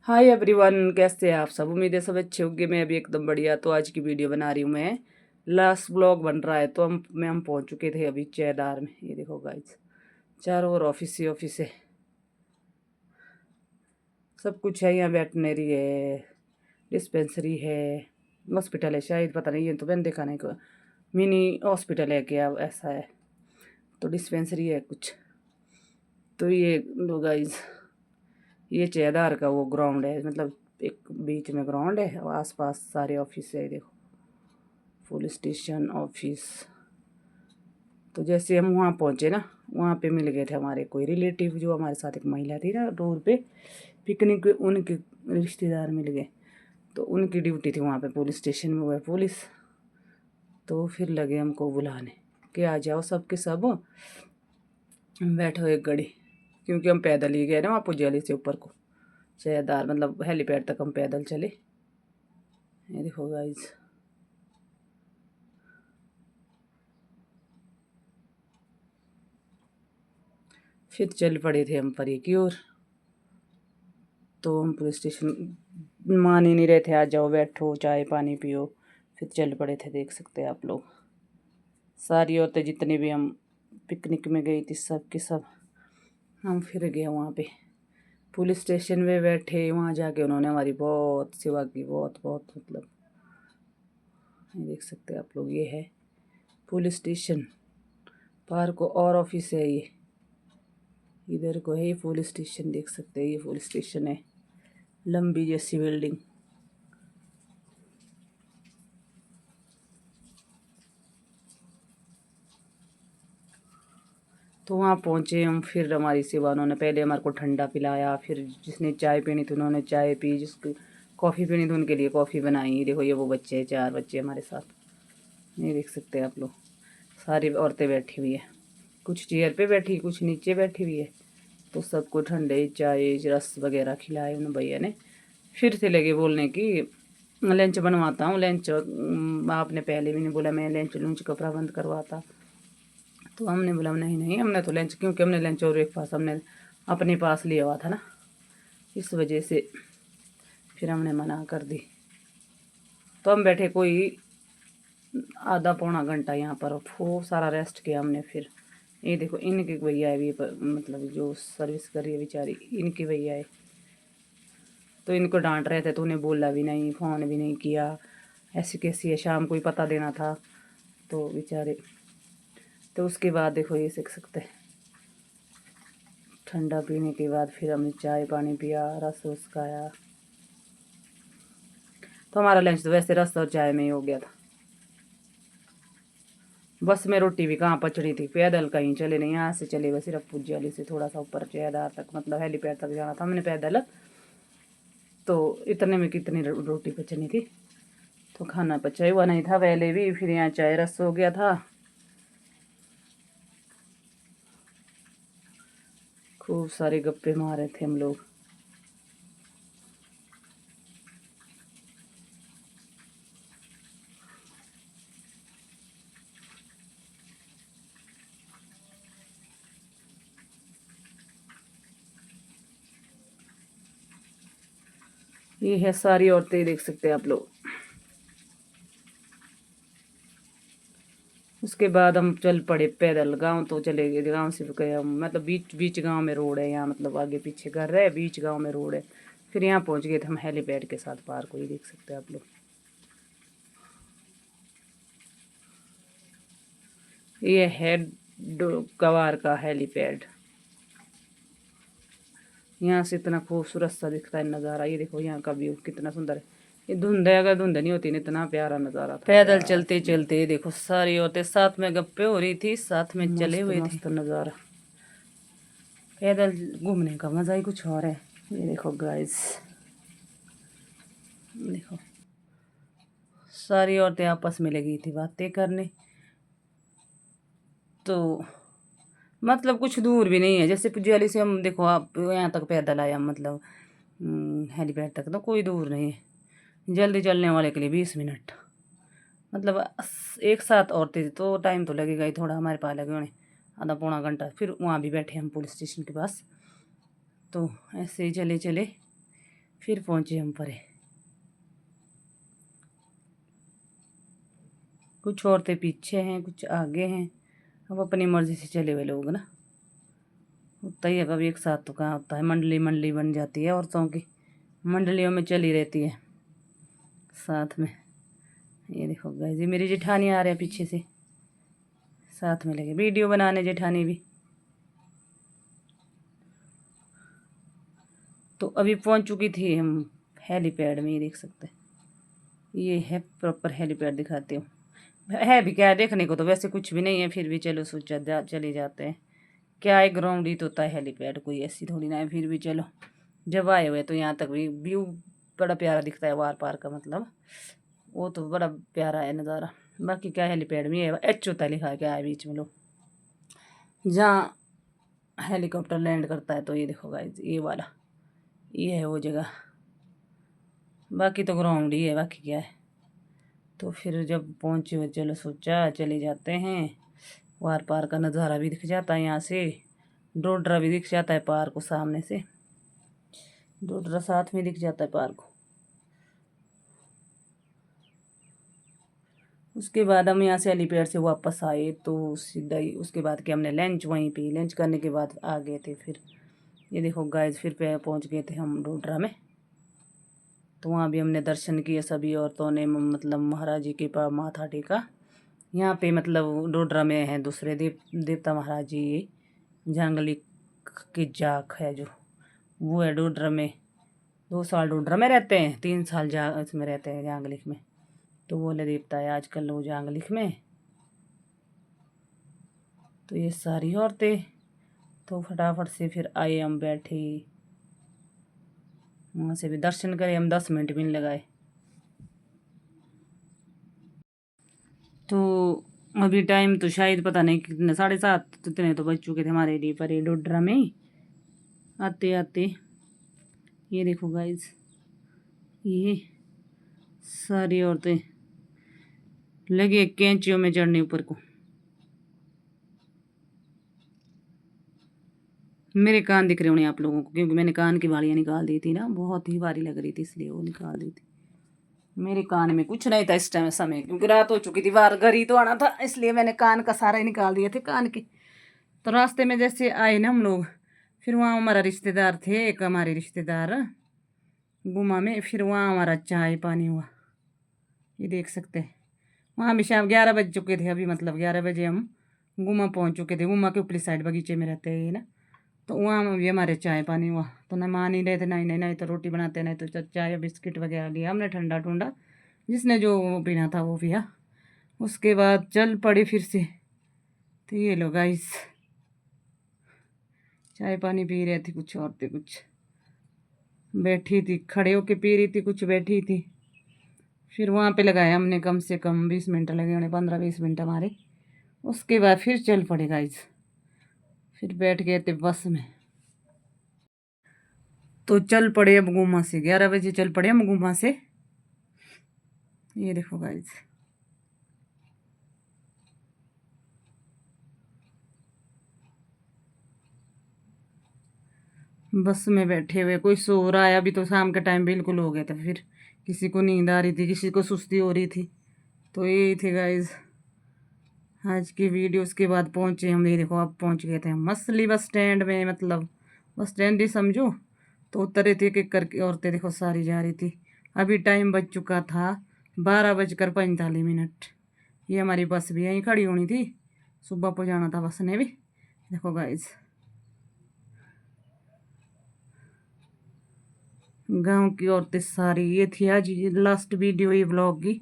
Hi everyone, कैसे हैं आप सब। उम्मीद है सब अच्छे होंगे। मैं अभी एकदम बढ़िया। तो आज की वीडियो बना रही हूँ मैं। लास्ट ब्लॉग बन रहा है। तो हम पहुँच चुके थे अभी चेदार में। ये देखो गाइस, चारों ओर ऑफिस ही ऑफिस है, सब कुछ है। यहाँ वेटनरी है, डिस्पेंसरी है, हॉस्पिटल है शायद, पता नहीं, ये तो मैंने देखा नहीं। मिनी हॉस्पिटल है क्या, ऐसा है। तो डिस्पेंसरी है कुछ। तो ये लो गाइस, ये चेदार का वो ग्राउंड है, मतलब एक बीच में ग्राउंड है और आसपास सारे ऑफिस है। देखो, पुलिस स्टेशन, ऑफिस। तो जैसे हम वहाँ पहुँचे ना, वहाँ पे मिल गए थे हमारे कोई रिलेटिव, जो हमारे साथ एक महिला थी ना टूर पे पिकनिक पे, उनके रिश्तेदार मिल गए। तो उनकी ड्यूटी थी वहाँ पे पुलिस स्टेशन में, वह पुलिस। तो फिर लगे हमको बुलाने कि आ जाओ सब के सब, बैठो एक घड़ी। क्योंकि हम पैदल ही गए ना वहाँ पुजाली से ऊपर को, शहदार मतलब हेलीपैड तक हम पैदल चले। ये देखो गाइज, फिर चल पड़े थे हम परी की ओर। तो हम पुलिस स्टेशन मान ही नहीं रहे थे, आ जाओ बैठो चाय पानी पियो। फिर चल पड़े थे, देख सकते हैं आप लोग। सारी औरतें जितनी भी हम पिकनिक में गई थी, सब के सब हम फिर गए वहाँ पे पुलिस स्टेशन में बैठे। वहाँ जाके उन्होंने हमारी बहुत सेवा की, बहुत बहुत, मतलब ये देख सकते हैं आप लोग। ये है पुलिस स्टेशन, पार्क और ऑफिस है ये। इधर को है ये पुलिस स्टेशन, देख सकते हैं। ये पुलिस स्टेशन है, लंबी जैसी बिल्डिंग। तो वहाँ पहुँचे हम, फिर हमारी सेवा उन्होंने पहले हमारे को ठंडा पिलाया, फिर जिसने चाय पीनी थी उन्होंने चाय पी, जिसको कॉफ़ी पीनी थी उनके लिए कॉफ़ी बनाई। देखो ये वो बच्चे हैं, 4 बच्चे हमारे साथ। ये देख सकते हैं आप लोग, सारी औरतें बैठी हुई है। कुछ चेयर पे बैठी, कुछ नीचे बैठी हुई है। तो सबको ठंडे चाय रस वगैरह खिलाए उन भैया ने। फिर से लगे बोलने की लंच बनवाता हूँ, लंच आपने पहले भी नहीं बोला, मैं लंच लंच का प्रबंध करवाता। तो हमने बोला नहीं नहीं, हमने तो लंच, क्योंकि हमने लंच और ब्रेकफास्ट हमने अपने पास लिया हुआ था ना, इस वजह से फिर हमने मना कर दी। तो हम बैठे कोई आधा पौना घंटा यहाँ पर, खूब सारा रेस्ट किया हमने। फिर ये देखो, इनके भैया है भी, मतलब जो सर्विस कर रही है बेचारी, इनके भैया है। तो इनको डांट रहे थे, तो उन्हें बोला भी नहीं, फ़ोन भी नहीं किया, ऐसी कैसी है, शाम को ही पता देना था। तो बेचारे, तो उसके बाद देखो ये सीख सकते हैं। ठंडा पीने के बाद फिर हमने चाय पानी पिया, रस वस खाया। तो हमारा लंच तो वैसे रस और चाय में ही हो गया था। बस में रोटी भी कहाँ पचड़ी थी, पैदल कहीं चले नहीं, यहाँ से चले बस सिर्फ पुज्जाली से थोड़ा सा ऊपर चेदार तक, मतलब हेलीपैड तक जाना था हमने पैदल। तो इतने में कितनी रोटी पचनी थी। तो खाना पचा हुआ नहीं था पहले भी, फिर यहाँ चाय रस हो गया था। खूब सारे गप्पे मारे थे हम लोग। ये है सारी औरतें, देख सकते हैं आप लोग। उसके बाद हम चल पड़े पैदल। गांव तो चले गए, गांव से गए हम, मतलब बीच बीच गांव में रोड है यहाँ, मतलब आगे पीछे घर है, बीच गांव में रोड है। फिर यहाँ पहुँच गए थे हम हेलीपैड के साथ पार्क को, ये देख सकते हैं आप लोग। ये है गवार का हेलीपैड। यहाँ से इतना खूबसूरत सा दिखता है नज़ारा। ये देखो यहाँ का व्यू कितना सुंदर है। ये धुंध है, अगर धुंध नहीं होती ना इतना प्यारा नज़ारा था। पैदल चलते चलते देखो सारी औरतें साथ में गप्पे हो रही थी, साथ में चले हुए थे। मस्त नज़ारा, पैदल घूमने का मज़ा ही कुछ और है। ये देखो गाइस, देखो सारी औरतें आपस में लगी थी बातें करने। तो मतलब कुछ दूर भी नहीं है, जैसे पुजाली से हम देखो आप यहाँ तक पैदल आए हम, मतलब हेलीपैड तक तो कोई दूर नहीं है। जल्दी चलने वाले के लिए 20 मिनट, मतलब एक साथ औरतें थी तो टाइम तो लगेगा ही थोड़ा, हमारे पास लगे होने आधा पौना घंटा। फिर वहाँ भी बैठे हम पुलिस स्टेशन के पास। तो ऐसे ही चले चले फिर पहुँचे हम परे। कुछ औरतें पीछे हैं, कुछ आगे हैं। अब अपनी मर्ज़ी से चले हुए लोग ना, होता ही है कभी एक साथ तो कहाँ होता है। मंडली मंडली बन जाती है औरतों की, मंडलियों में चली रहती है साथ में। ये देखो गाइस, जी मेरी जेठानी आ रहे हैं पीछे से, साथ में लगे वीडियो बनाने जेठानी भी। तो अभी पहुंच चुकी थी हम हेलीपैड में, ये देख सकते हैं। ये है प्रॉपर हेलीपैड, दिखाती हूँ। है भी क्या है देखने को, तो वैसे कुछ भी नहीं है, फिर भी चलो सोचा चले जाते हैं। क्या है, ग्राउंड ही तो होता है हेलीपैड, कोई ऐसी थोड़ी ना है। फिर भी चलो, जब आए हुए तो यहाँ तक भी व्यू बड़ा प्यारा दिखता है वार पार का, मतलब वो तो बड़ा प्यारा है नज़ारा। बाकी क्या हेलीपैड में है, एच होता है लिखा है, क्या है बीच में लो, जहाँ हेलीकॉप्टर लैंड करता है। तो ये देखो गाइस, ये वाला ये है वो जगह। बाकी तो ग्राउंड ही है, बाकी क्या है। तो फिर जब पहुँचे हुए, चलो सोचा चले जाते हैं। वार पार का नज़ारा भी दिख जाता है यहाँ से, डोडरा भी दिख जाता है पार को सामने से, डोडरा साथ में दिख जाता है पार को। उसके बाद हम यहाँ से हेलीपैड से वापस आए तो सीधा ही उसके बाद कि हमने लंच वहीं पे, लंच करने के बाद आ गए थे। फिर ये देखो गाइस, फिर पे पहुँच गए थे हम डोडरा में। तो वहाँ भी हमने दर्शन किए, सभी औरतों ने, मतलब महाराज जी के पास माथा टेका। यहाँ पे मतलब डोडरा में है दूसरे देवता महाराज जी, ये जंगली की जाक है जो, वो है डोडरा में। 2 साल डोडरा में रहते हैं, 3 साल इसमें रहते हैं जांगलिक में। तो वो ले देवता है आजकल लोग जांगलिक में। तो ये सारी औरतें, तो फटाफट से फिर आए, हम बैठे, वहाँ से भी दर्शन करे। हम 10 मिनट भी नहीं लगाए। तो अभी टाइम तो शायद पता नहीं कितने, 7:30 इतने तो बज चुके थे हमारे लिए पर डोडरा में आते आते। ये देखो गाइस, ये सारी औरतें लगे कैंचियों में चढ़ने ऊपर को। मेरे कान दिख रहे होंगे आप लोगों को, क्योंकि मैंने कान की बालियाँ निकाल दी थी ना, बहुत ही भारी लग रही थी, इसलिए वो निकाल दी थी। मेरे कान में कुछ नहीं था इस टाइम समय, क्योंकि रात हो चुकी थी, बाहर घर ही तो आना था, इसलिए मैंने कान का सारा ही निकाल दिए थे कान के। तो रास्ते में जैसे आए ना हम लोग, फिर वहाँ हमारा रिश्तेदार थे, एक हमारे रिश्तेदार गुमा में, फिर वहाँ हमारा चाय पानी हुआ, ये देख सकते हैं। वहाँ भी शाम 11 बज चुके थे अभी, मतलब 11 बजे हम गुमा पहुँच चुके थे। गुमा के ऊपरी साइड बगीचे में रहते हैं ना, तो वहाँ भी हमारे चाय पानी हुआ। तो ना मान ही रहे थे, नहीं नहीं नहीं तो रोटी बनाते, नहीं तो चाय बिस्किट वगैरह लिया हमने, ठंडा ठंडा जिसने जो पीना था वो पिया। उसके बाद चल पड़े फिर से। तो ये लो गाइस, चाय पानी पी रही थी, कुछ औरतें कुछ बैठी थी, खड़े होके पी रही थी, कुछ बैठी थी। फिर वहाँ पे लगाया हमने कम से कम 20 मिनट लगे उन्हें, 15-20 मिनट हमारे। उसके बाद फिर चल पड़े गाइस, फिर बैठ गए थे बस में। तो चल पड़े अब गुमा से, 11 बजे चल पड़े हम गुमा से। ये देखो गाइस, बस में बैठे हुए, कोई सो रहा है। अभी तो शाम का टाइम बिल्कुल हो गया था, फिर किसी को नींद आ रही थी, किसी को सुस्ती हो रही थी। तो ये थे गाइस आज की वीडियो। उसके बाद पहुँचे हम, ये देखो अब पहुँच गए थे हम मछली बस स्टैंड में, मतलब बस स्टैंड ही समझो। तो उतरे थे, एक करके औरतें देखो सारी जा रही थी। अभी टाइम बज चुका था 12:45। ये हमारी बस भी यहीं खड़ी होनी थी, सुबह को जाना था बस ने भी। देखो गाइस, गांव की औरतें सारी। ये थी आज लास्ट वीडियो ये व्लॉग की।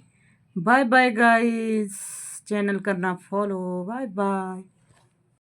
बाय बाय गाइस, चैनल करना फॉलो, बाय बाय।